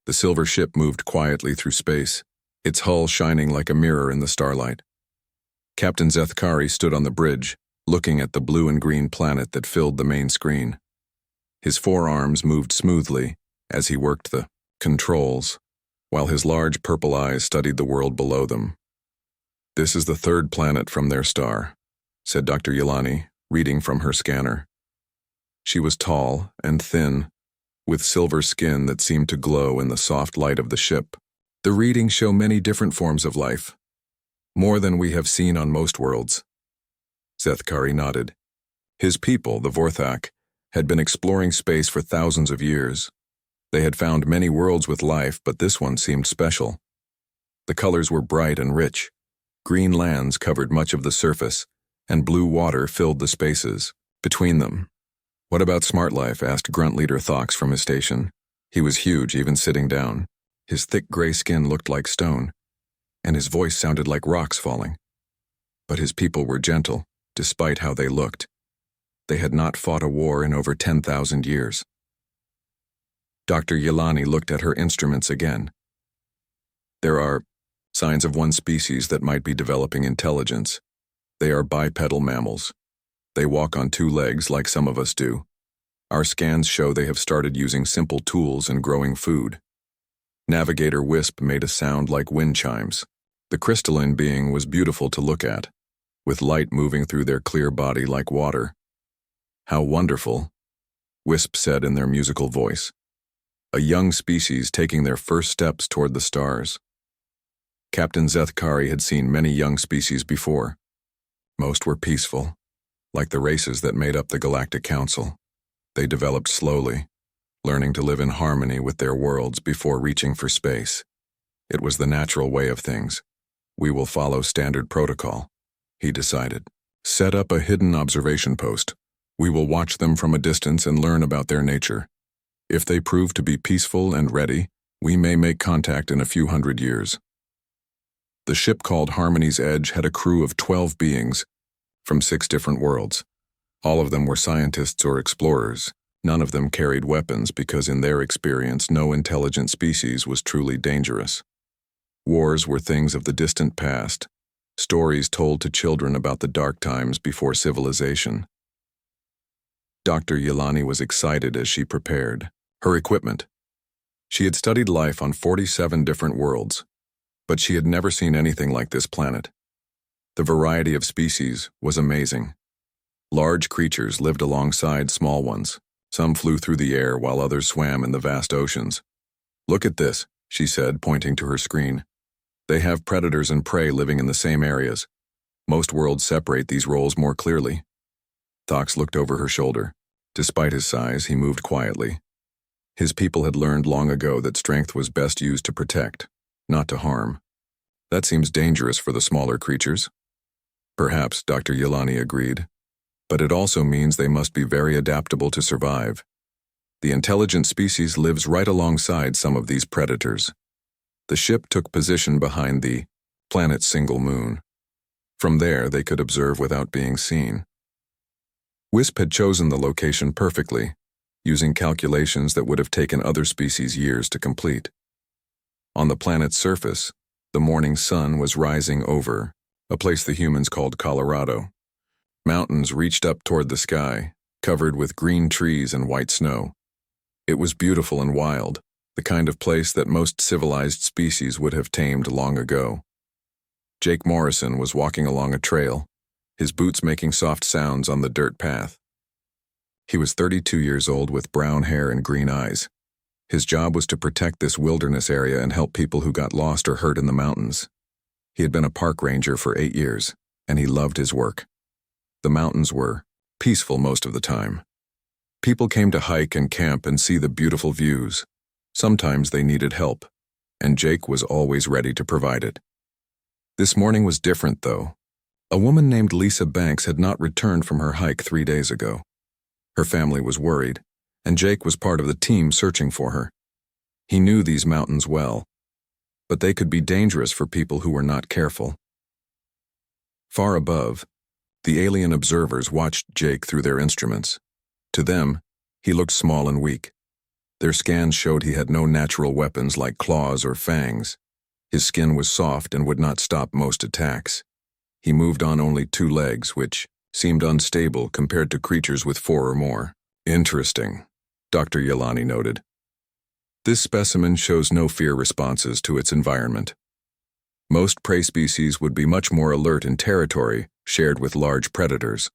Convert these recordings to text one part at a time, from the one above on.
The silver ship moved quietly through space, its hull shining like a mirror in the starlight. Captain Zethkari stood on the bridge, looking at the blue and green planet that filled the main screen. His forearms moved smoothly as he worked the controls, while his large purple eyes studied the world below them. "This is the third planet from their star," said Dr. Yelani, reading from her scanner. She was tall and thin, with silver skin that seemed to glow in the soft light of the ship. "The readings show many different forms of life, more than we have seen on most worlds." Zethkari nodded. His people, the Vorthak, had been exploring space for thousands of years. They had found many worlds with life, but this one seemed special. The colors were bright and rich. Green lands covered much of the surface, and blue water filled the spaces between them. "What about smart life?" asked Grunt Leader Thox from his station. He was huge, even sitting down. His thick gray skin looked like stone, and his voice sounded like rocks falling. But his people were gentle, despite how they looked. They had not fought a war in over 10,000 years. Dr. Yelani looked at her instruments again. "There are signs of one species that might be developing intelligence. They are bipedal mammals. They walk on two legs like some of us do. Our scans show they have started using simple tools and growing food." Navigator Wisp made a sound like wind chimes. The crystalline being was beautiful to look at, with light moving through their clear body like water. "How wonderful," Wisp said in their musical voice. "A young species taking their first steps toward the stars." Captain Zethkari had seen many young species before. Most were peaceful, like the races that made up the Galactic Council. They developed slowly, learning to live in harmony with their worlds before reaching for space. It was the natural way of things. "We will follow standard protocol," he decided. "Set up a hidden observation post. We will watch them from a distance and learn about their nature. If they prove to be peaceful and ready, we may make contact in a few hundred years." The ship called Harmony's Edge had a crew of 12 beings from 6 different worlds. All of them were scientists or explorers. None of them carried weapons because in their experience no intelligent species was truly dangerous. Wars were things of the distant past, stories told to children about the dark times before civilization. Dr. Yelani was excited as she prepared her equipment. She had studied life on 47 different worlds, but she had never seen anything like this planet. The variety of species was amazing. Large creatures lived alongside small ones. Some flew through the air while others swam in the vast oceans. "Look at this," she said, pointing to her screen. "They have predators and prey living in the same areas. Most worlds separate these roles more clearly." Thox looked over her shoulder. Despite his size, he moved quietly. His people had learned long ago that strength was best used to protect, not to harm. "That seems dangerous for the smaller creatures." "Perhaps," Dr. Yelani agreed. "But it also means they must be very adaptable to survive. The intelligent species lives right alongside some of these predators." The ship took position behind the planet's single moon. From there, they could observe without being seen. Wisp had chosen the location perfectly, using calculations that would have taken other species years to complete. On the planet's surface, the morning sun was rising over a place the humans called Colorado. Mountains reached up toward the sky, covered with green trees and white snow. It was beautiful and wild, the kind of place that most civilized species would have tamed long ago. Jake Morrison was walking along a trail, his boots making soft sounds on the dirt path. He was 32 years old with brown hair and green eyes. His job was to protect this wilderness area and help people who got lost or hurt in the mountains. He had been a park ranger for 8 years, and he loved his work. The mountains were peaceful most of the time. People came to hike and camp and see the beautiful views. Sometimes they needed help, and Jake was always ready to provide it. This morning was different, though. A woman named Lisa Banks had not returned from her hike 3 days ago. Her family was worried, and Jake was part of the team searching for her. He knew these mountains well, but they could be dangerous for people who were not careful. Far above, the alien observers watched Jake through their instruments. To them, he looked small and weak. Their scans showed he had no natural weapons like claws or fangs. His skin was soft and would not stop most attacks. He moved on only 2 legs, which seemed unstable compared to creatures with 4 or more. Interesting, Dr. Yelani noted. This specimen shows no fear responses to its environment. Most prey species would be much more alert in territory shared with large predators.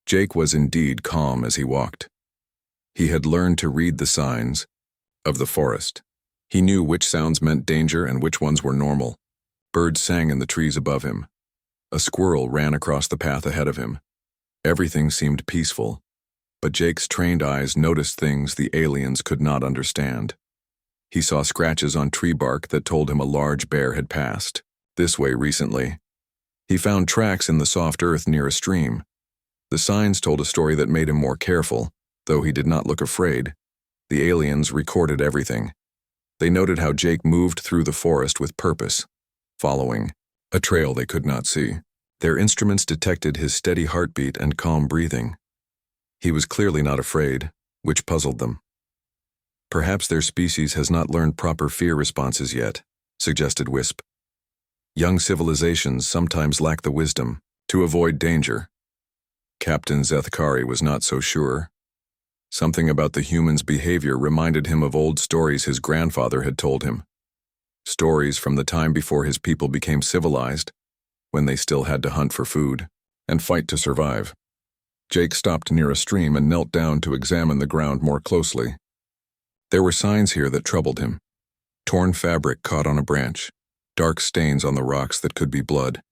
Jake was indeed calm as he walked. He had learned to read the signs of the forest. He knew which sounds meant danger and which ones were normal. Birds sang in the trees above him. A squirrel ran across the path ahead of him. Everything seemed peaceful, but Jake's trained eyes noticed things the aliens could not understand. He saw scratches on tree bark that told him a large bear had passed this way recently. He found tracks in the soft earth near a stream. The signs told a story that made him more careful, though he did not look afraid. The aliens recorded everything. They noted how Jake moved through the forest with purpose, following a trail they could not see. Their instruments detected his steady heartbeat and calm breathing. He was clearly not afraid, which puzzled them. Perhaps their species has not learned proper fear responses yet, suggested Wisp. Young civilizations sometimes lack the wisdom to avoid danger. Captain Zethkari was not so sure. Something about the humans' behavior reminded him of old stories his grandfather had told him. Stories from the time before his people became civilized, when they still had to hunt for food and fight to survive. Jake stopped near a stream and knelt down to examine the ground more closely. There were signs here that troubled him. Torn fabric caught on a branch, dark stains on the rocks that could be blood,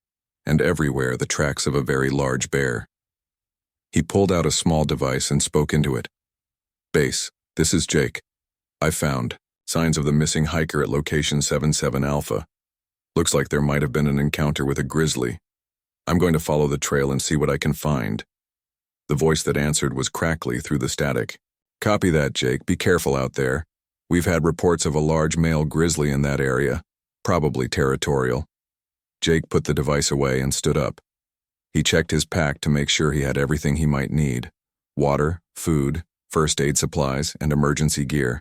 and everywhere the tracks of a very large bear. He pulled out a small device and spoke into it. "Base, this is Jake. I found signs of the missing hiker at location 77 Alpha. Looks like there might have been an encounter with a grizzly. I'm going to follow the trail and see what I can find." The voice that answered was crackly through the static. "Copy that, Jake. Be careful out there. We've had reports of a large male grizzly in that area, probably territorial." Jake put the device away and stood up. He checked his pack to make sure he had everything he might need: water, food, first aid supplies, and emergency gear.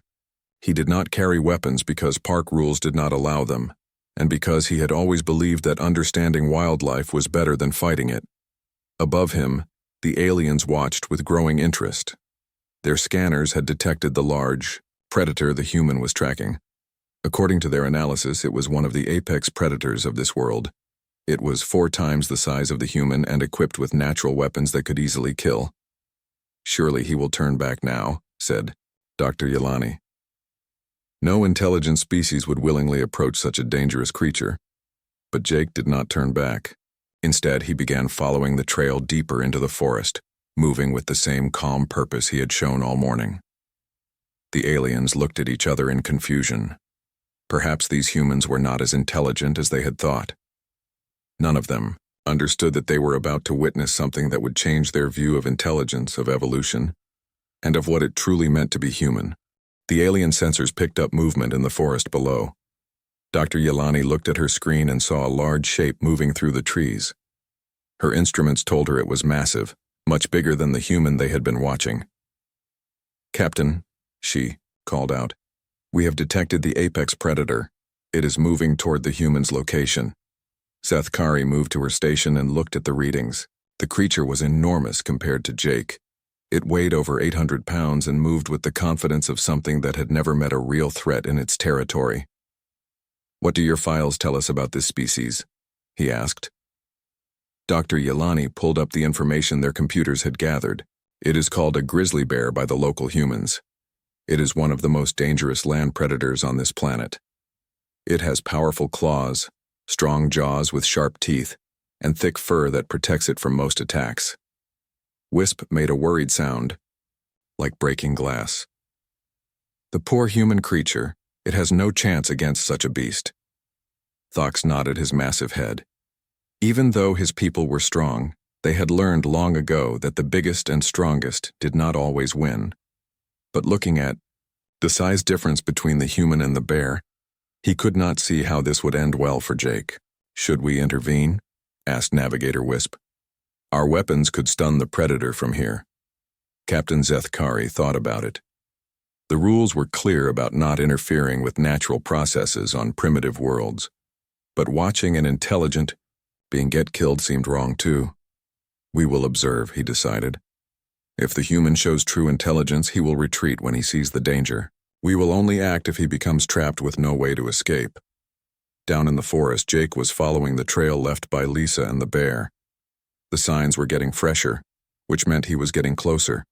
He did not carry weapons because park rules did not allow them, and because he had always believed that understanding wildlife was better than fighting it. Above him, the aliens watched with growing interest. Their scanners had detected the large predator the human was tracking. According to their analysis, it was one of the apex predators of this world. It was 4 times the size of the human and equipped with natural weapons that could easily kill. "Surely he will turn back now," said Dr. Yelani. No intelligent species would willingly approach such a dangerous creature. But Jake did not turn back. Instead, he began following the trail deeper into the forest, moving with the same calm purpose he had shown all morning. The aliens looked at each other in confusion. Perhaps these humans were not as intelligent as they had thought. None of them understood that they were about to witness something that would change their view of intelligence, of evolution, and of what it truly meant to be human. The alien sensors picked up movement in the forest below. Dr. Yelani looked at her screen and saw a large shape moving through the trees. Her instruments told her it was massive, much bigger than the human they had been watching. "Captain," she called out, "we have detected the apex predator. It is moving toward the human's location." Zethkari moved to her station and looked at the readings. The creature was enormous compared to Jake. It weighed over 800 pounds and moved with the confidence of something that had never met a real threat in its territory. "What do your files tell us about this species?" he asked. Dr. Yelani pulled up the information their computers had gathered. "It is called a grizzly bear by the local humans. It is one of the most dangerous land predators on this planet. It has powerful claws, strong jaws with sharp teeth, and thick fur that protects it from most attacks." Wisp made a worried sound, like breaking glass. "The poor human creature, it has no chance against such a beast." Thox nodded his massive head. Even though his people were strong, they had learned long ago that the biggest and strongest did not always win. But looking at the size difference between the human and the bear, he could not see how this would end well for Jake. "Should we intervene?" asked Navigator Wisp. "Our weapons could stun the predator from here." Captain Zethkari thought about it. The rules were clear about not interfering with natural processes on primitive worlds. But watching an intelligent being get killed seemed wrong too. We will observe, he decided. If the human shows true intelligence, he will retreat when he sees the danger. We will only act if he becomes trapped with no way to escape. Down in the forest, Jake was following the trail left by Lisa and the bear. The signs were getting fresher, which meant he was getting closer.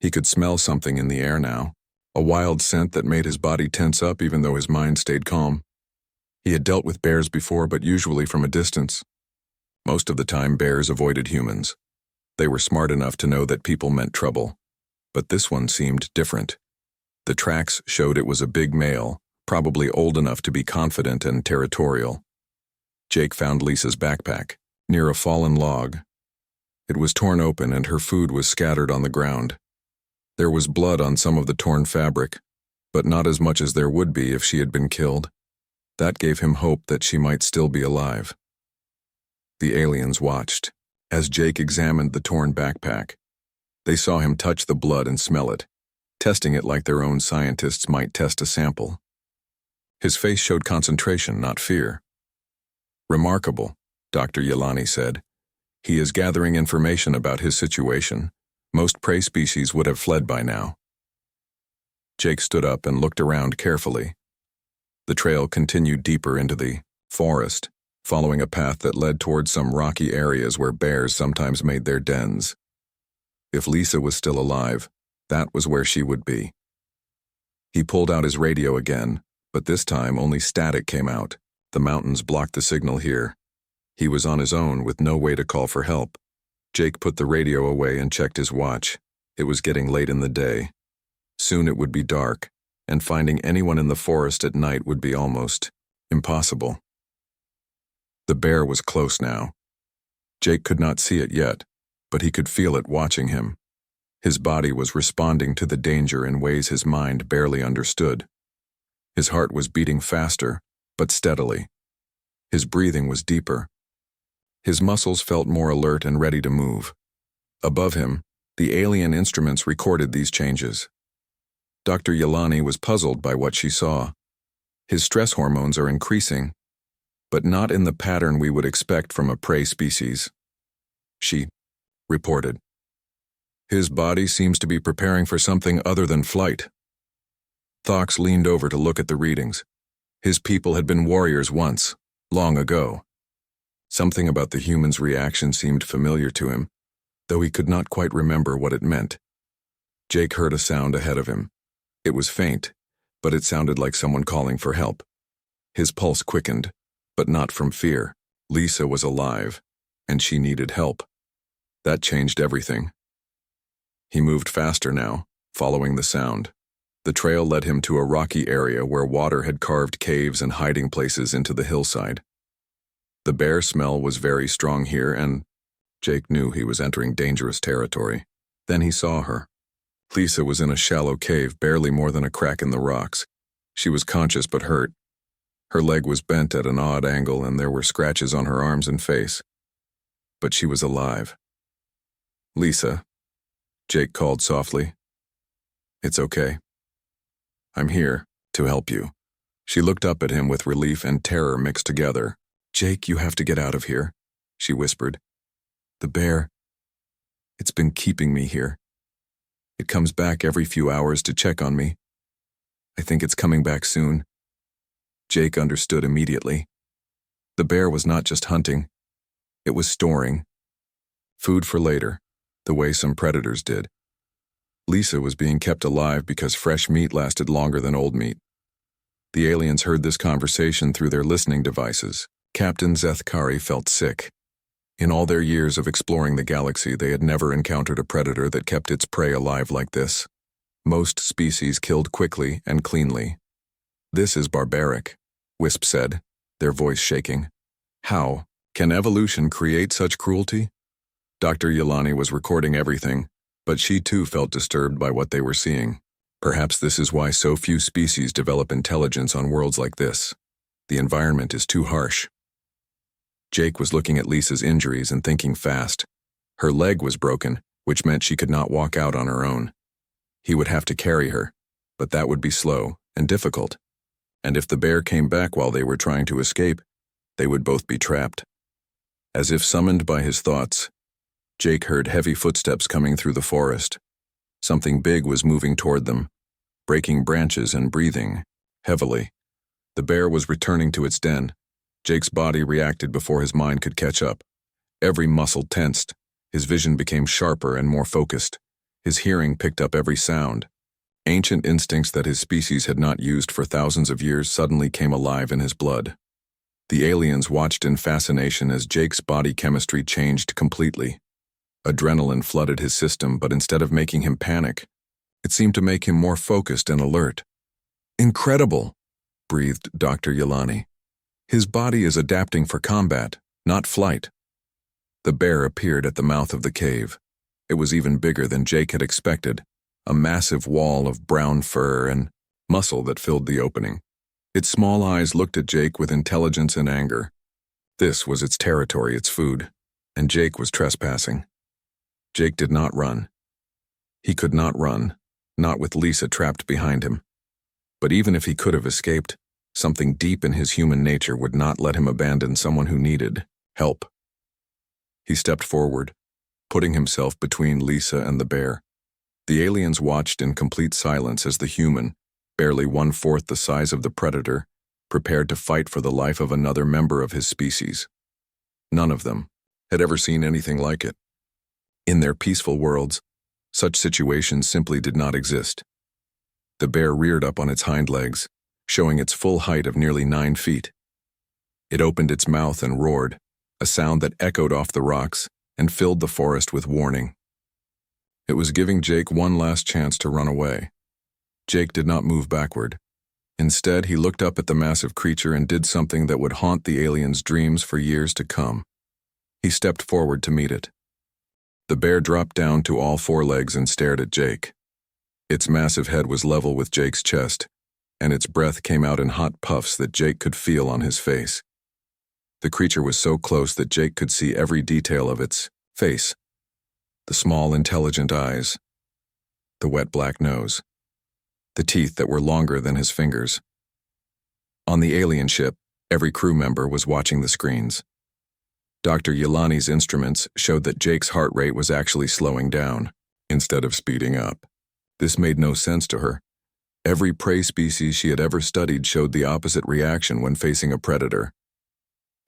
He could smell something in the air now, a wild scent that made his body tense up even though his mind stayed calm. He had dealt with bears before, but usually from a distance. Most of the time, bears avoided humans. They were smart enough to know that people meant trouble. But this one seemed different. The tracks showed it was a big male, probably old enough to be confident and territorial. Jake found Lisa's backpack, near a fallen log. It was torn open and her food was scattered on the ground. There was blood on some of the torn fabric, but not as much as there would be if she had been killed. That gave him hope that she might still be alive. The aliens watched, as Jake examined the torn backpack. They saw him touch the blood and smell it, testing it like their own scientists might test a sample. His face showed concentration, not fear. Remarkable, Dr. Yelani said. He is gathering information about his situation. Most prey species would have fled by now. Jake stood up and looked around carefully. The trail continued deeper into the forest, following a path that led towards some rocky areas where bears sometimes made their dens. If Lisa was still alive, that was where she would be. He pulled out his radio again, but this time only static came out. The mountains blocked the signal here. He was on his own with no way to call for help. Jake put the radio away and checked his watch. It was getting late in the day. Soon it would be dark, and finding anyone in the forest at night would be almost impossible. The bear was close now. Jake could not see it yet, but he could feel it watching him. His body was responding to the danger in ways his mind barely understood. His heart was beating faster, but steadily. His breathing was deeper. His muscles felt more alert and ready to move. Above him, the alien instruments recorded these changes. Dr. Yelani was puzzled by what she saw. His stress hormones are increasing, but not in the pattern we would expect from a prey species. She reported. His body seems to be preparing for something other than flight. Thox leaned over to look at the readings. His people had been warriors once, long ago. Something about the human's reaction seemed familiar to him, though he could not quite remember what it meant. Jake heard a sound ahead of him. It was faint, but it sounded like someone calling for help. His pulse quickened, but not from fear. Lisa was alive, and she needed help. That changed everything. He moved faster now, following the sound. The trail led him to a rocky area where water had carved caves and hiding places into the hillside. The bear smell was very strong here, and Jake knew he was entering dangerous territory. Then he saw her. Lisa was in a shallow cave, barely more than a crack in the rocks. She was conscious but hurt. Her leg was bent at an odd angle, and there were scratches on her arms and face. But she was alive. Lisa, Jake called softly. It's okay. I'm here to help you. She looked up at him with relief and terror mixed together. Jake, you have to get out of here, she whispered. The bear, it's been keeping me here. It comes back every few hours to check on me. I think it's coming back soon. Jake understood immediately. The bear was not just hunting. It was storing. Food for later, the way some predators did. Lisa was being kept alive because fresh meat lasted longer than old meat. The aliens heard this conversation through their listening devices. Captain Zethkari felt sick. In all their years of exploring the galaxy, they had never encountered a predator that kept its prey alive like this. Most species killed quickly and cleanly. This is barbaric, Wisp said, their voice shaking. How can evolution create such cruelty? Dr. Yelani was recording everything, but she too felt disturbed by what they were seeing. Perhaps this is why so few species develop intelligence on worlds like this. The environment is too harsh. Jake was looking at Lisa's injuries and thinking fast. Her leg was broken, which meant she could not walk out on her own. He would have to carry her. But that would be slow and difficult. And if the bear came back while they were trying to escape, they would both be trapped. As if summoned by his thoughts, Jake heard heavy footsteps coming through the forest. Something big was moving toward them, breaking branches and breathing heavily. The bear was returning to its den. Jake's body reacted before his mind could catch up. Every muscle tensed. His vision became sharper and more focused. His hearing picked up every sound. Ancient instincts that his species had not used for thousands of years suddenly came alive in his blood. The aliens watched in fascination as Jake's body chemistry changed completely. Adrenaline flooded his system, but instead of making him panic, it seemed to make him more focused and alert. "Incredible," breathed Dr. Yelani. "His body is adapting for combat, not flight." The bear appeared at the mouth of the cave. It was even bigger than Jake had expected, a massive wall of brown fur and muscle that filled the opening. Its small eyes looked at Jake with intelligence and anger. This was its territory, its food, and Jake was trespassing. Jake did not run. He could not run, not with Lisa trapped behind him. But even if he could have escaped, something deep in his human nature would not let him abandon someone who needed help. He stepped forward, putting himself between Lisa and the bear. The aliens watched in complete silence as the human, barely 1/4 the size of the predator, prepared to fight for the life of another member of his species. None of them had ever seen anything like it. In their peaceful worlds, such situations simply did not exist. The bear reared up on its hind legs, showing its full height of nearly 9 feet. It opened its mouth and roared, a sound that echoed off the rocks and filled the forest with warning. It was giving Jake one last chance to run away. Jake did not move backward. Instead, he looked up at the massive creature and did something that would haunt the alien's dreams for years to come. He stepped forward to meet it. The bear dropped down to all 4 legs and stared at Jake. Its massive head was level with Jake's chest, and its breath came out in hot puffs that Jake could feel on his face. The creature was so close that Jake could see every detail of its face. The small, intelligent eyes, the wet black nose, the teeth that were longer than his fingers. On the alien ship, every crew member was watching the screens. Dr. Yelani's instruments showed that Jake's heart rate was actually slowing down, instead of speeding up. This made no sense to her. Every prey species she had ever studied showed the opposite reaction when facing a predator.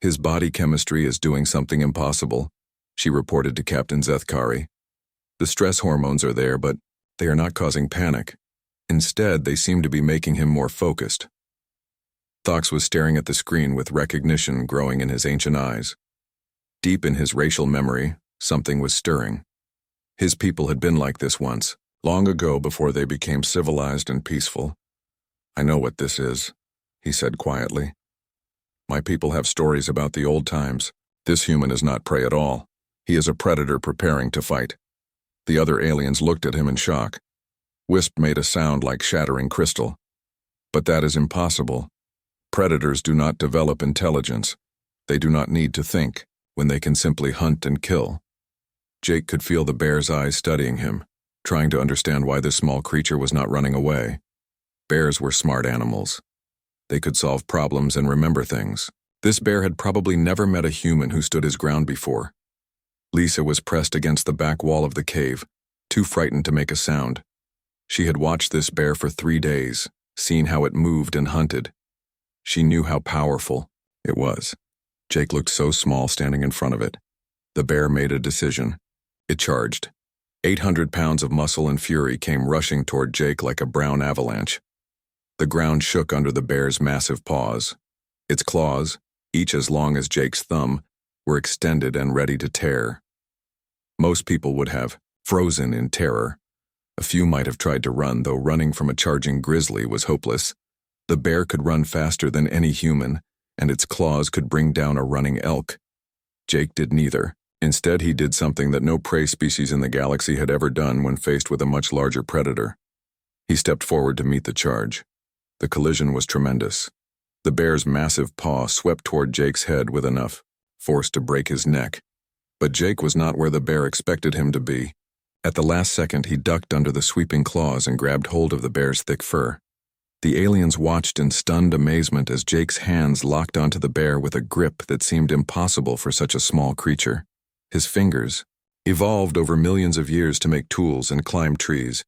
"His body chemistry is doing something impossible," she reported to Captain Zethkari. "The stress hormones are there, but they are not causing panic. Instead, they seem to be making him more focused." Thox was staring at the screen with recognition growing in his ancient eyes. Deep in his racial memory, something was stirring. His people had been like this once, long ago before they became civilized and peaceful. "I know what this is," he said quietly. "My people have stories about the old times. This human is not prey at all. He is a predator preparing to fight." The other aliens looked at him in shock. Wisp made a sound like shattering crystal. "But that is impossible. Predators do not develop intelligence. They do not need to think, when they can simply hunt and kill." Jake could feel the bear's eyes studying him, trying to understand why this small creature was not running away. Bears were smart animals. They could solve problems and remember things. This bear had probably never met a human who stood his ground before. Lisa was pressed against the back wall of the cave, too frightened to make a sound. She had watched this bear for 3 days, seen how it moved and hunted. She knew how powerful it was. Jake looked so small standing in front of it. The bear made a decision. It charged. 800 pounds of muscle and fury came rushing toward Jake like a brown avalanche. The ground shook under the bear's massive paws. Its claws, each as long as Jake's thumb, were extended and ready to tear. Most people would have frozen in terror. A few might have tried to run, though running from a charging grizzly was hopeless. The bear could run faster than any human, and its claws could bring down a running elk. Jake did neither. Instead, he did something that no prey species in the galaxy had ever done when faced with a much larger predator. He stepped forward to meet the charge. The collision was tremendous. The bear's massive paw swept toward Jake's head with enough force to break his neck. But Jake was not where the bear expected him to be. At the last second, he ducked under the sweeping claws and grabbed hold of the bear's thick fur. The aliens watched in stunned amazement as Jake's hands locked onto the bear with a grip that seemed impossible for such a small creature. His fingers, evolved over millions of years to make tools and climb trees,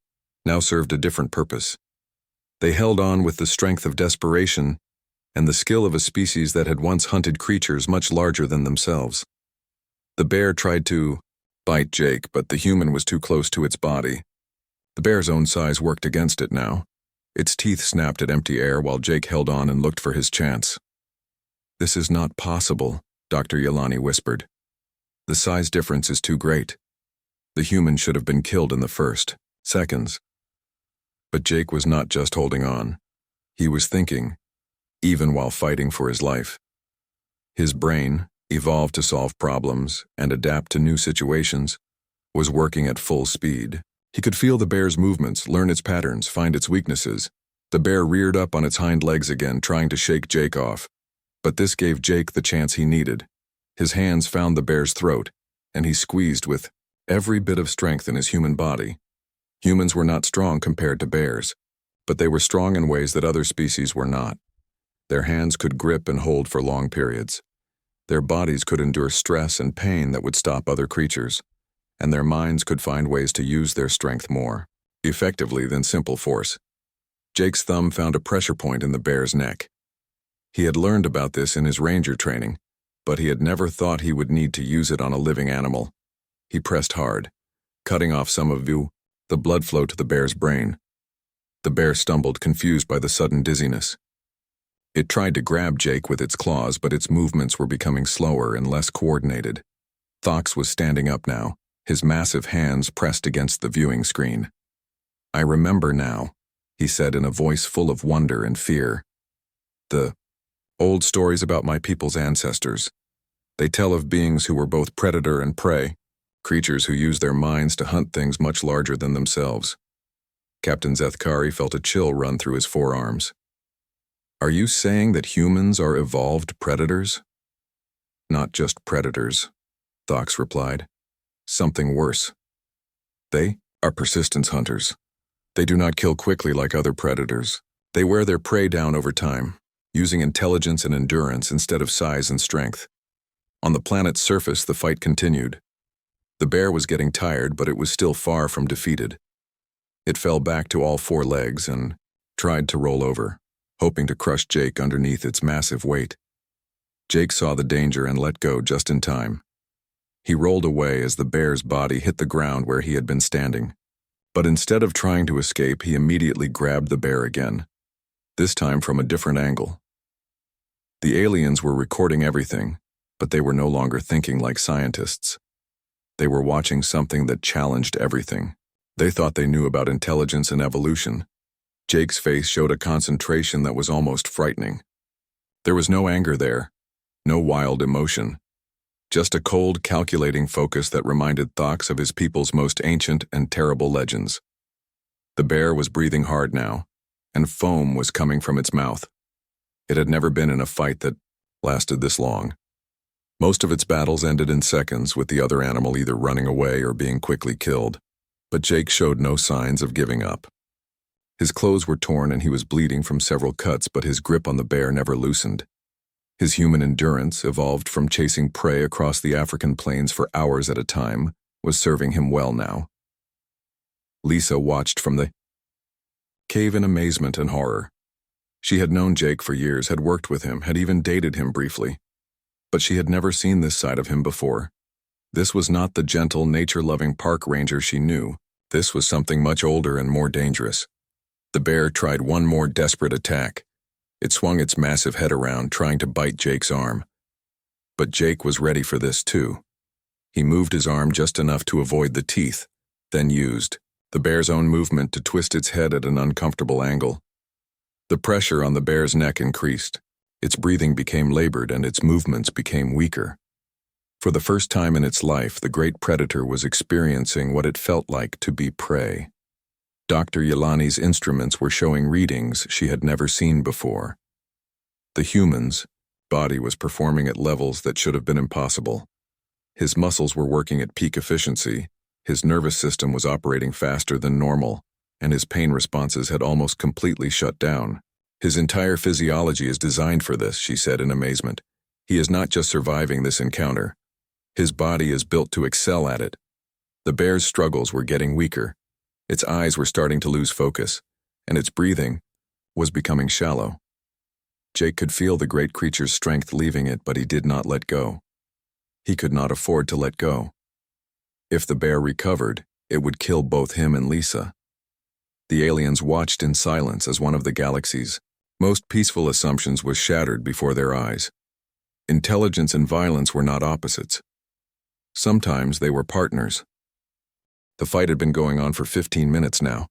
now served a different purpose. They held on with the strength of desperation and the skill of a species that had once hunted creatures much larger than themselves. The bear tried to bite Jake, but the human was too close to its body. The bear's own size worked against it now. Its teeth snapped at empty air while Jake held on and looked for his chance. "This is not possible," Dr. Yelani whispered. "The size difference is too great. The human should have been killed in the first seconds." But Jake was not just holding on. He was thinking, even while fighting for his life. His brain, evolved to solve problems and adapt to new situations, was working at full speed. He could feel the bear's movements, learn its patterns, find its weaknesses. The bear reared up on its hind legs again, trying to shake Jake off. But this gave Jake the chance he needed. His hands found the bear's throat, and he squeezed with every bit of strength in his human body. Humans were not strong compared to bears, but they were strong in ways that other species were not. Their hands could grip and hold for long periods. Their bodies could endure stress and pain that would stop other creatures, and their minds could find ways to use their strength more effectively than simple force. Jake's thumb found a pressure point in the bear's neck. He had learned about this in his ranger training, but he had never thought he would need to use it on a living animal. He pressed hard, cutting off some of the blood flow to the bear's brain. The bear stumbled, confused by the sudden dizziness. It tried to grab Jake with its claws, but its movements were becoming slower and less coordinated. Thox was standing up now, his massive hands pressed against the viewing screen. "I remember now," he said in a voice full of wonder and fear. "The old stories about my people's ancestors. They tell of beings who were both predator and prey, creatures who used their minds to hunt things much larger than themselves." Captain Zethkari felt a chill run through his forearms. "Are you saying that humans are evolved predators?" "Not just predators," Thox replied. "Something worse. They are persistence hunters. They do not kill quickly like other predators. They wear their prey down over time, using intelligence and endurance instead of size and strength." On the planet's surface, the fight continued. The bear was getting tired, but it was still far from defeated. It fell back to all four legs and tried to roll over, hoping to crush Jake underneath its massive weight. Jake saw the danger and let go just in time. He rolled away as the bear's body hit the ground where he had been standing. But instead of trying to escape, he immediately grabbed the bear again, this time from a different angle. The aliens were recording everything, but they were no longer thinking like scientists. They were watching something that challenged everything. They thought they knew about intelligence and evolution. Jake's face showed a concentration that was almost frightening. There was no anger there, no wild emotion, just a cold, calculating focus that reminded Thox of his people's most ancient and terrible legends. The bear was breathing hard now, and foam was coming from its mouth. It had never been in a fight that lasted this long. Most of its battles ended in seconds, with the other animal either running away or being quickly killed. But Jake showed no signs of giving up. His clothes were torn and he was bleeding from several cuts, but his grip on the bear never loosened. His human endurance, evolved from chasing prey across the African plains for hours at a time, was serving him well now. Lisa watched from the cave in amazement and horror. She had known Jake for years, had worked with him, had even dated him briefly. But she had never seen this side of him before. This was not the gentle, nature-loving park ranger she knew. This was something much older and more dangerous. The bear tried one more desperate attack. It swung its massive head around, trying to bite Jake's arm. But Jake was ready for this too. He moved his arm just enough to avoid the teeth, then used the bear's own movement to twist its head at an uncomfortable angle. The pressure on the bear's neck increased. Its breathing became labored and its movements became weaker. For the first time in its life, the great predator was experiencing what it felt like to be prey. Dr. Yelani's instruments were showing readings she had never seen before. The human's body was performing at levels that should have been impossible. His muscles were working at peak efficiency, His nervous system was operating faster than normal, and his pain responses had almost completely shut down. His entire physiology is designed for this, she said in amazement. He is not just surviving this encounter. His body is built to excel at it. The bear's struggles were getting weaker. Its eyes were starting to lose focus, and its breathing was becoming shallow. Jake could feel the great creature's strength leaving it, but he did not let go. He could not afford to let go. If the bear recovered, it would kill both him and Lisa. The aliens watched in silence as one of the galaxy's most peaceful assumptions was shattered before their eyes. Intelligence and violence were not opposites. Sometimes they were partners. The fight had been going on for 15 minutes now.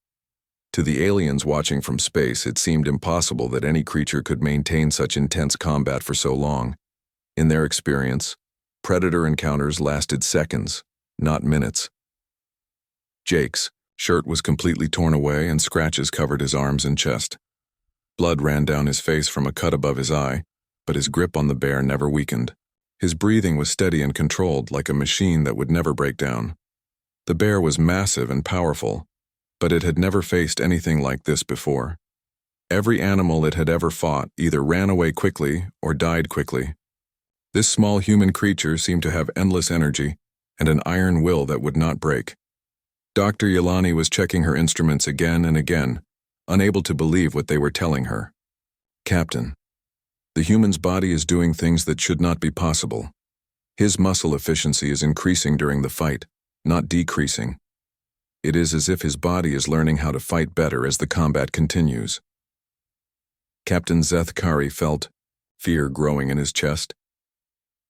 To the aliens watching from space, it seemed impossible that any creature could maintain such intense combat for so long. In their experience, predator encounters lasted seconds, not minutes. Jake's shirt was completely torn away and scratches covered his arms and chest. Blood ran down his face from a cut above his eye, but his grip on the bear never weakened. His breathing was steady and controlled, like a machine that would never break down. The bear was massive and powerful, but it had never faced anything like this before. Every animal it had ever fought either ran away quickly or died quickly. This small human creature seemed to have endless energy and an iron will that would not break. Dr. Yelani was checking her instruments again and again, unable to believe what they were telling her. Captain, the human's body is doing things that should not be possible. His muscle efficiency is increasing during the fight, not decreasing. It is as if his body is learning how to fight better as the combat continues. Captain Zethkari felt fear growing in his chest.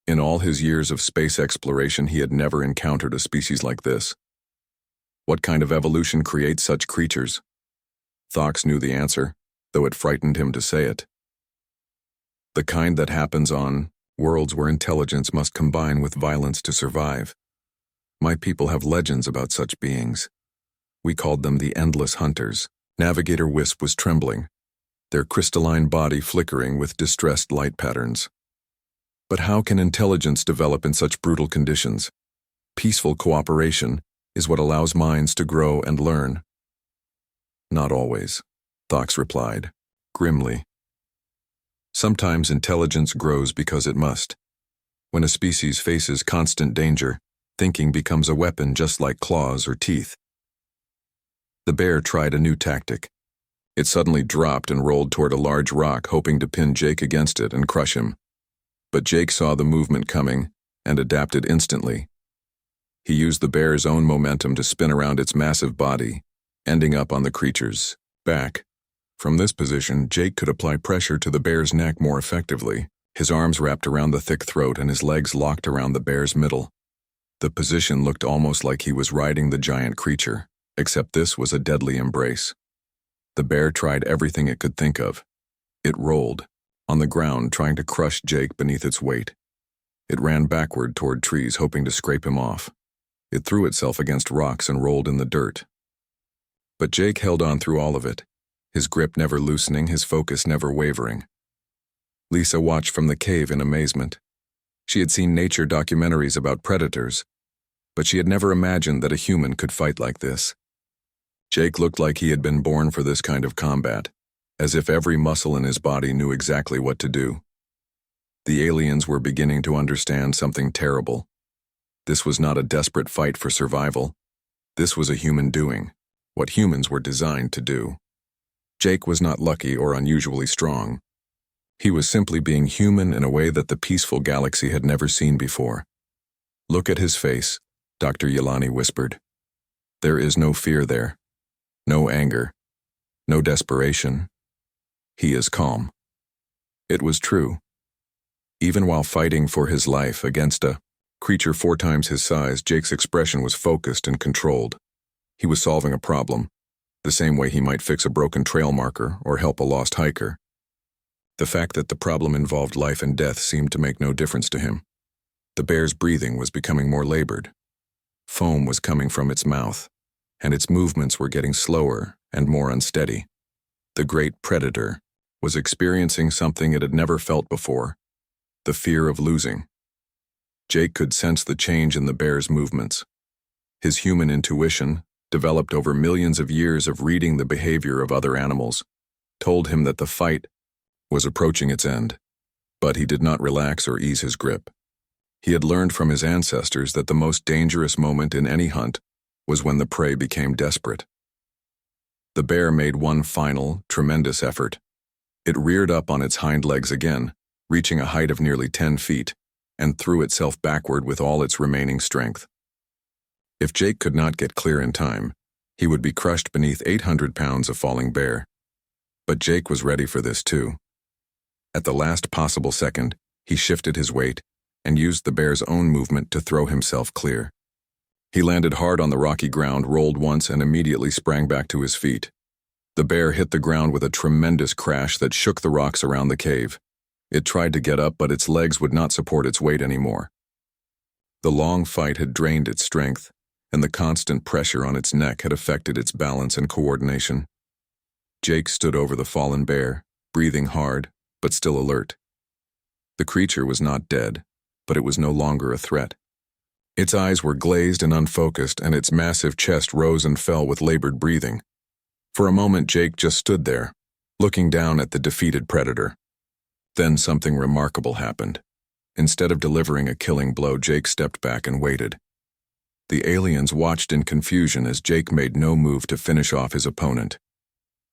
In all his years of space exploration, he had never encountered a species like this. What kind of evolution creates such creatures? Thox knew the answer, though it frightened him to say it. The kind that happens on worlds where intelligence must combine with violence to survive. My people have legends about such beings. We called them the Endless Hunters. Navigator Wisp was trembling, their crystalline body flickering with distressed light patterns. But how can intelligence develop in such brutal conditions? Peaceful cooperation is what allows minds to grow and learn. Not always, Thox replied, grimly. Sometimes intelligence grows because it must. When a species faces constant danger, thinking becomes a weapon just like claws or teeth. The bear tried a new tactic. It suddenly dropped and rolled toward a large rock, hoping to pin Jake against it and crush him. But Jake saw the movement coming and adapted instantly. He used the bear's own momentum to spin around its massive body, ending up on the creature's back. From this position, Jake could apply pressure to the bear's neck more effectively, his arms wrapped around the thick throat and his legs locked around the bear's middle. The position looked almost like he was riding the giant creature, except this was a deadly embrace. The bear tried everything it could think of. It rolled, on the ground trying to crush Jake beneath its weight. It ran backward toward trees, hoping to scrape him off. It threw itself against rocks and rolled in the dirt. But Jake held on through all of it, his grip never loosening, his focus never wavering. Lisa watched from the cave in amazement. She had seen nature documentaries about predators, but she had never imagined that a human could fight like this. Jake looked like he had been born for this kind of combat, as if every muscle in his body knew exactly what to do. The aliens were beginning to understand something terrible. This was not a desperate fight for survival. This was a human doing what humans were designed to do. Jake was not lucky or unusually strong. He was simply being human in a way that the peaceful galaxy had never seen before. Look at his face, Dr. Yelani whispered. There is no fear there, no anger, no desperation. He is calm. It was true. Even while fighting for his life against a creature 4 times his size, Jake's expression was focused and controlled. He was solving a problem, the same way he might fix a broken trail marker or help a lost hiker. The fact that the problem involved life and death seemed to make no difference to him. The bear's breathing was becoming more labored. Foam was coming from its mouth, and its movements were getting slower and more unsteady. The great predator was experiencing something it had never felt before, the fear of losing. Jake could sense the change in the bear's movements. His human intuition, developed over millions of years of reading the behavior of other animals, told him that the fight was approaching its end. But he did not relax or ease his grip. He had learned from his ancestors that the most dangerous moment in any hunt was when the prey became desperate. The bear made one final, tremendous effort. It reared up on its hind legs again, reaching a height of nearly 10 feet, and threw itself backward with all its remaining strength. If Jake could not get clear in time, he would be crushed beneath 800 pounds of falling bear. But Jake was ready for this too. At the last possible second, he shifted his weight and used the bear's own movement to throw himself clear. He landed hard on the rocky ground, rolled once, and immediately sprang back to his feet. The bear hit the ground with a tremendous crash that shook the rocks around the cave. It tried to get up, but its legs would not support its weight anymore. The long fight had drained its strength, and the constant pressure on its neck had affected its balance and coordination. Jake stood over the fallen bear, breathing hard, but still alert. The creature was not dead, but it was no longer a threat. Its eyes were glazed and unfocused, and its massive chest rose and fell with labored breathing. For a moment, Jake just stood there, looking down at the defeated predator. Then something remarkable happened. Instead of delivering a killing blow, Jake stepped back and waited. The aliens watched in confusion as Jake made no move to finish off his opponent.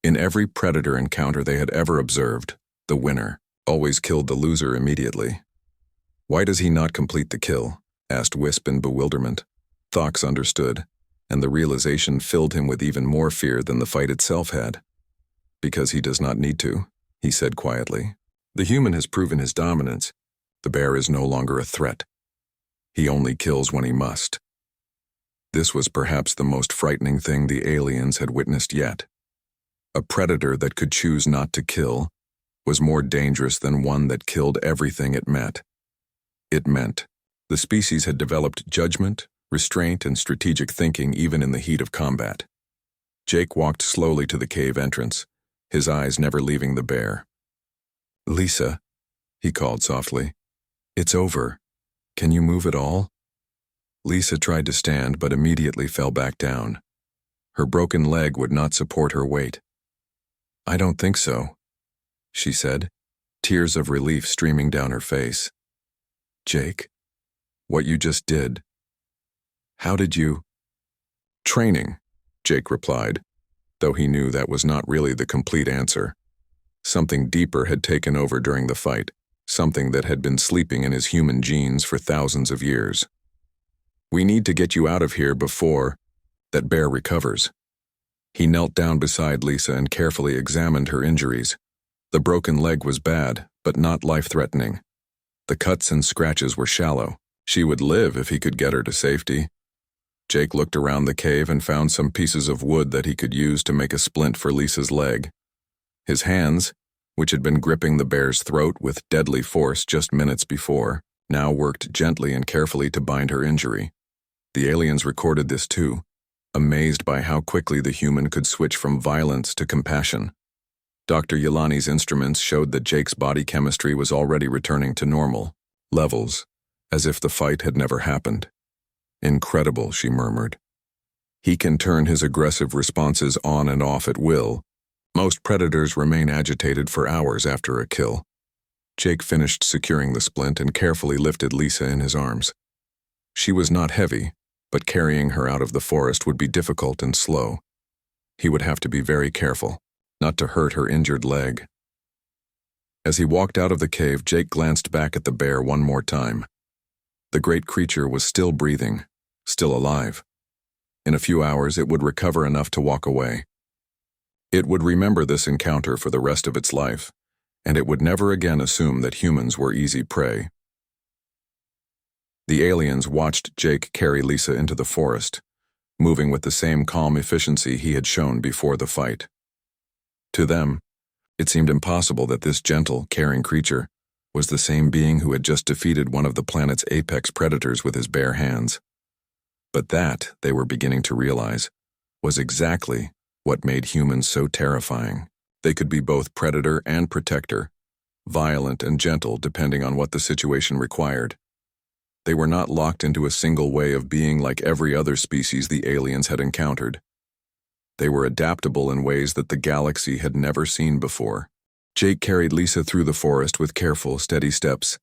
In every predator encounter they had ever observed, the winner always killed the loser immediately. "Why does he not complete the kill?" asked Wisp in bewilderment. Thox understood, and the realization filled him with even more fear than the fight itself had. "Because he does not need to," he said quietly. "The human has proven his dominance. The bear is no longer a threat. He only kills when he must." This was perhaps the most frightening thing the aliens had witnessed yet. A predator that could choose not to kill was more dangerous than one that killed everything it met. It meant the species had developed judgment, restraint, and strategic thinking even in the heat of combat. Jake walked slowly to the cave entrance, his eyes never leaving the bear. "Lisa," he called softly. "It's over. Can you move at all?" Lisa tried to stand but immediately fell back down. Her broken leg would not support her weight. "I don't think so," she said, tears of relief streaming down her face. "Jake, what you just did. How did you—" "Training," Jake replied, though he knew that was not really the complete answer. Something deeper had taken over during the fight, something that had been sleeping in his human genes for thousands of years. "We need to get you out of here before that bear recovers." He knelt down beside Lisa and carefully examined her injuries. The broken leg was bad, but not life-threatening. The cuts and scratches were shallow. She would live if he could get her to safety. Jake looked around the cave and found some pieces of wood that he could use to make a splint for Lisa's leg. His hands, which had been gripping the bear's throat with deadly force just minutes before, now worked gently and carefully to bind her injury. The aliens recorded this too, amazed by how quickly the human could switch from violence to compassion. Dr. Yelani's instruments showed that Jake's body chemistry was already returning to normal levels, as if the fight had never happened. "Incredible," she murmured. "He can turn his aggressive responses on and off at will. Most predators remain agitated for hours after a kill." Jake finished securing the splint and carefully lifted Lisa in his arms. She was not heavy, but carrying her out of the forest would be difficult and slow. He would have to be very careful, not to hurt her injured leg. As he walked out of the cave, Jake glanced back at the bear one more time. The great creature was still breathing, still alive. In a few hours, it would recover enough to walk away. It would remember this encounter for the rest of its life, and it would never again assume that humans were easy prey. The aliens watched Jake carry Lisa into the forest, moving with the same calm efficiency he had shown before the fight. To them, it seemed impossible that this gentle, caring creature was the same being who had just defeated one of the planet's apex predators with his bare hands. But that, they were beginning to realize, was exactly what made humans so terrifying. They could be both predator and protector, violent and gentle depending on what the situation required. They were not locked into a single way of being like every other species the aliens had encountered. They were adaptable in ways that the galaxy had never seen before. Jake carried Lisa through the forest with careful, steady steps.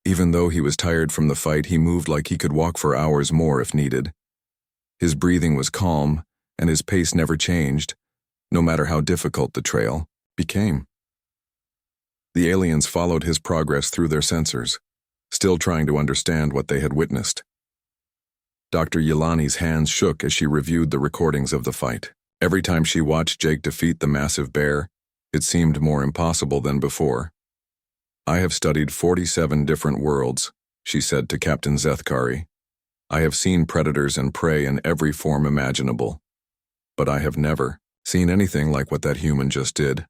Even though he was tired from the fight, he moved like he could walk for hours more if needed. His breathing was calm, and his pace never changed, no matter how difficult the trail became. The aliens followed his progress through their sensors, still trying to understand what they had witnessed. Dr. Yelani's hands shook as she reviewed the recordings of the fight. Every time she watched Jake defeat the massive bear, it seemed more impossible than before. "I have studied 47 different worlds," she said to Captain Zethkari. "I have seen predators and prey in every form imaginable. But I have never seen anything like what that human just did."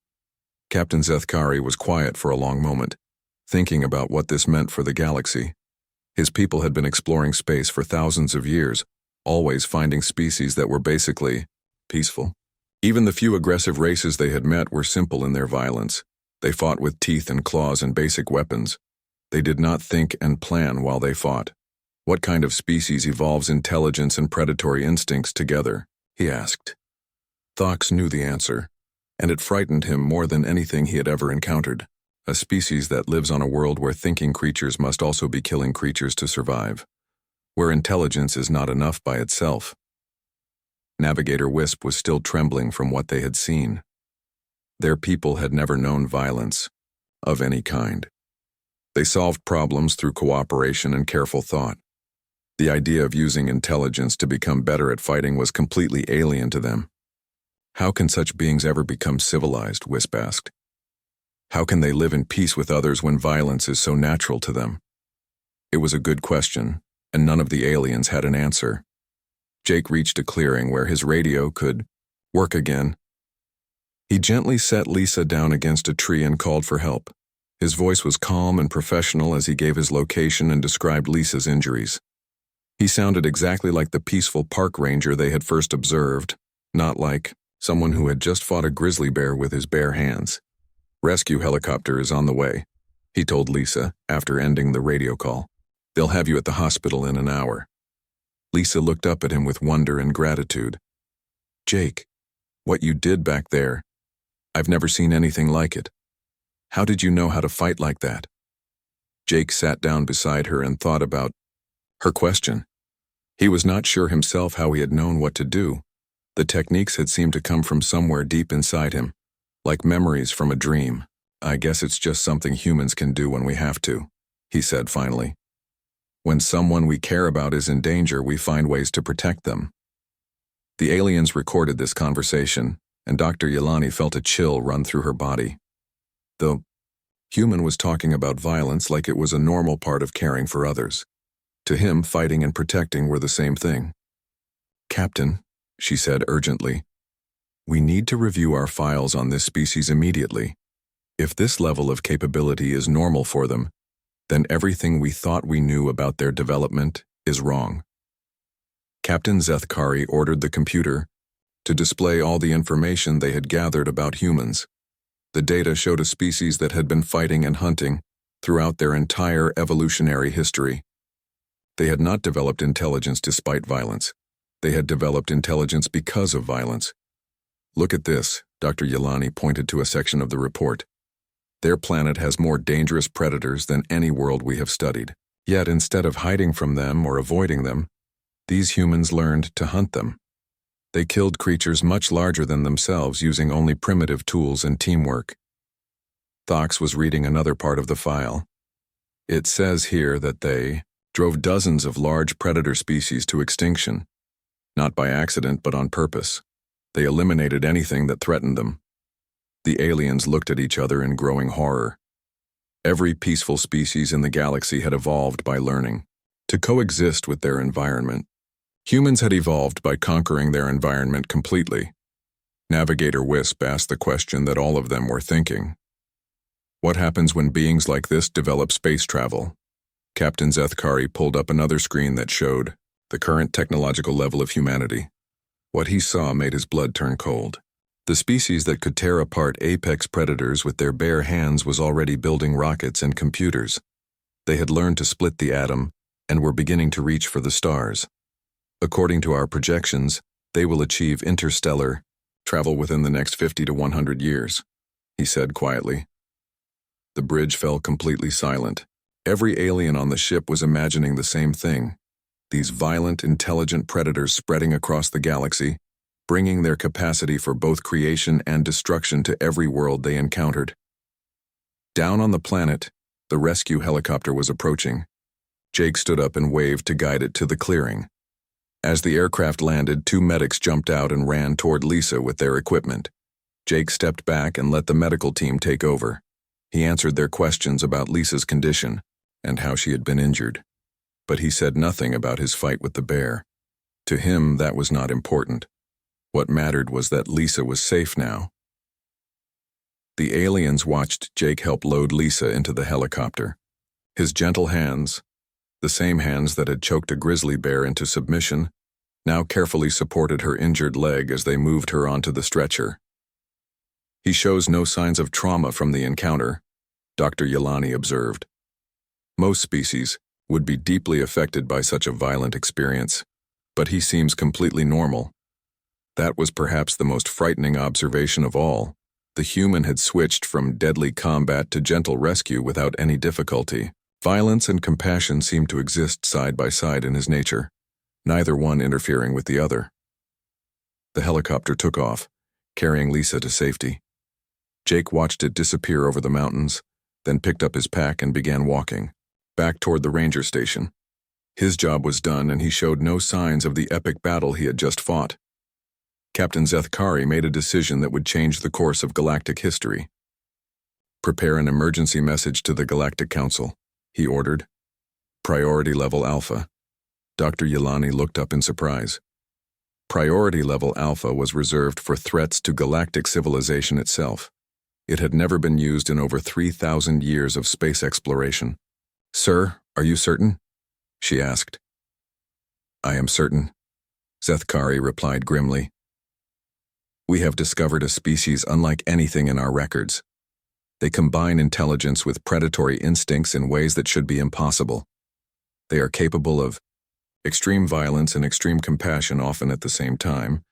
Captain Zethkari was quiet for a long moment, thinking about what this meant for the galaxy. His people had been exploring space for thousands of years, always finding species that were basically peaceful. Even the few aggressive races they had met were simple in their violence. They fought with teeth and claws and basic weapons. They did not think and plan while they fought. "What kind of species evolves intelligence and predatory instincts together?" he asked. Thox knew the answer, and it frightened him more than anything he had ever encountered. A species that lives on a world where thinking creatures must also be killing creatures to survive, where intelligence is not enough by itself. Navigator Wisp was still trembling from what they had seen. Their people had never known violence of any kind. They solved problems through cooperation and careful thought. The idea of using intelligence to become better at fighting was completely alien to them. "How can such beings ever become civilized?" Wisp asked. "How can they live in peace with others when violence is so natural to them?" It was a good question, and none of the aliens had an answer. Jake reached a clearing where his radio could work again. He gently set Lisa down against a tree and called for help. His voice was calm and professional as he gave his location and described Lisa's injuries. He sounded exactly like the peaceful park ranger they had first observed, not like someone who had just fought a grizzly bear with his bare hands. "Rescue helicopter is on the way," he told Lisa after ending the radio call. "They'll have you at the hospital in an hour." Lisa looked up at him with wonder and gratitude. "Jake, what you did back there, I've never seen anything like it. How did you know how to fight like that?" Jake sat down beside her and thought about her question. He was not sure himself how he had known what to do. The techniques had seemed to come from somewhere deep inside him, like memories from a dream. "I guess it's just something humans can do when we have to," he said finally. "When someone we care about is in danger, we find ways to protect them." The aliens recorded this conversation, and Dr. Yelani felt a chill run through her body. The human was talking about violence like it was a normal part of caring for others. To him, fighting and protecting were the same thing. "Captain," she said urgently, "we need to review our files on this species immediately. If this level of capability is normal for them, then everything we thought we knew about their development is wrong." Captain Zethkari ordered the computer to display all the information they had gathered about humans. The data showed a species that had been fighting and hunting throughout their entire evolutionary history. They had not developed intelligence despite violence. They had developed intelligence because of violence. "Look at this," Dr. Yelani pointed to a section of the report. "Their planet has more dangerous predators than any world we have studied. Yet instead of hiding from them or avoiding them, these humans learned to hunt them. They killed creatures much larger than themselves using only primitive tools and teamwork." Thox was reading another part of the file. "It says here that they drove dozens of large predator species to extinction, not by accident but on purpose. They eliminated anything that threatened them." The aliens looked at each other in growing horror. Every peaceful species in the galaxy had evolved by learning to coexist with their environment. Humans had evolved by conquering their environment completely. Navigator Wisp asked the question that all of them were thinking. "What happens when beings like this develop space travel?" Captain Zethkari pulled up another screen that showed the current technological level of humanity. What he saw made his blood turn cold. The species that could tear apart apex predators with their bare hands was already building rockets and computers. They had learned to split the atom and were beginning to reach for the stars. According to our projections, they will achieve interstellar travel within the next 50 to 100 years, he said quietly. The bridge fell completely silent. Every alien on the ship was imagining the same thing. These violent, intelligent predators spreading across the galaxy, bringing their capacity for both creation and destruction to every world they encountered. Down on the planet, the rescue helicopter was approaching. Jake stood up and waved to guide it to the clearing. As the aircraft landed, 2 medics jumped out and ran toward Lisa with their equipment. Jake stepped back and let the medical team take over. He answered their questions about Lisa's condition and how she had been injured. But he said nothing about his fight with the bear. To him, that was not important. What mattered was that Lisa was safe now. The aliens watched Jake help load Lisa into the helicopter. His gentle hands, the same hands that had choked a grizzly bear into submission, now carefully supported her injured leg as they moved her onto the stretcher. He shows no signs of trauma from the encounter, Dr. Yelani observed. Most species would be deeply affected by such a violent experience, but he seems completely normal. That was perhaps the most frightening observation of all. The human had switched from deadly combat to gentle rescue without any difficulty. Violence and compassion seemed to exist side by side in his nature, neither one interfering with the other. The helicopter took off, carrying Lisa to safety. Jake watched it disappear over the mountains, then picked up his pack and began walking, back toward the ranger station. His job was done, and he showed no signs of the epic battle he had just fought. Captain Zethkari made a decision that would change the course of galactic history. Prepare an emergency message to the Galactic Council, he ordered. Priority level Alpha. Dr. Yelani looked up in surprise. Priority level Alpha was reserved for threats to galactic civilization itself. It had never been used in over 3,000 years of space exploration. Sir, are you certain? She asked. I am certain, Zethkari replied grimly. We have discovered a species unlike anything in our records. They combine intelligence with predatory instincts in ways that should be impossible. They are capable of extreme violence and extreme compassion often at the same time,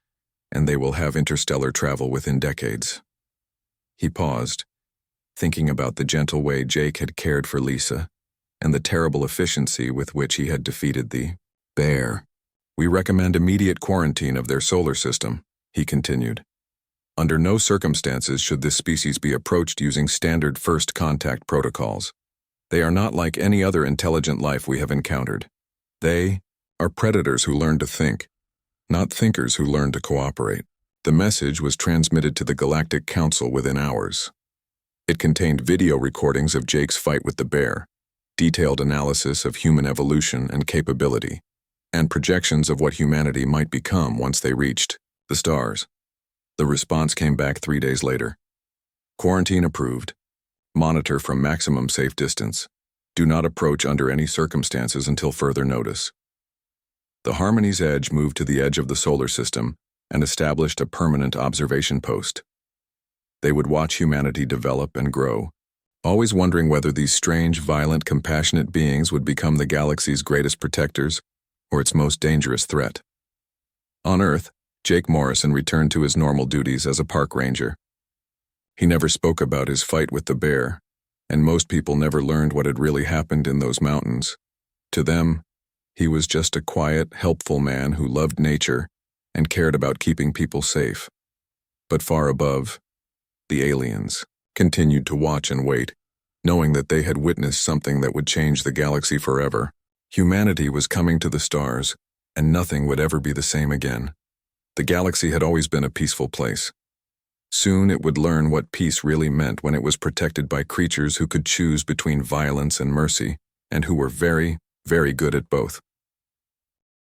and they will have interstellar travel within decades. He paused, thinking about the gentle way Jake had cared for Lisa and the terrible efficiency with which he had defeated the bear. We recommend immediate quarantine of their solar system, he continued. Under no circumstances should this species be approached using standard first contact protocols. They are not like any other intelligent life we have encountered. They are predators who learn to think, not thinkers who learn to cooperate. The message was transmitted to the Galactic Council within hours. It contained video recordings of Jake's fight with the bear, detailed analysis of human evolution and capability, and projections of what humanity might become once they reached the stars. The response came back 3 days later. Quarantine approved. Monitor from maximum safe distance. Do not approach under any circumstances until further notice. The Harmony's Edge moved to the edge of the solar system and established a permanent observation post. They would watch humanity develop and grow, always wondering whether these strange, violent, compassionate beings would become the galaxy's greatest protectors or its most dangerous threat. On Earth, Jake Morrison returned to his normal duties as a park ranger. He never spoke about his fight with the bear, and most people never learned what had really happened in those mountains. To them, he was just a quiet, helpful man who loved nature and cared about keeping people safe. But far above, the aliens continued to watch and wait, knowing that they had witnessed something that would change the galaxy forever. Humanity was coming to the stars, and nothing would ever be the same again. The galaxy had always been a peaceful place. Soon it would learn what peace really meant when it was protected by creatures who could choose between violence and mercy, and who were very, very good at both.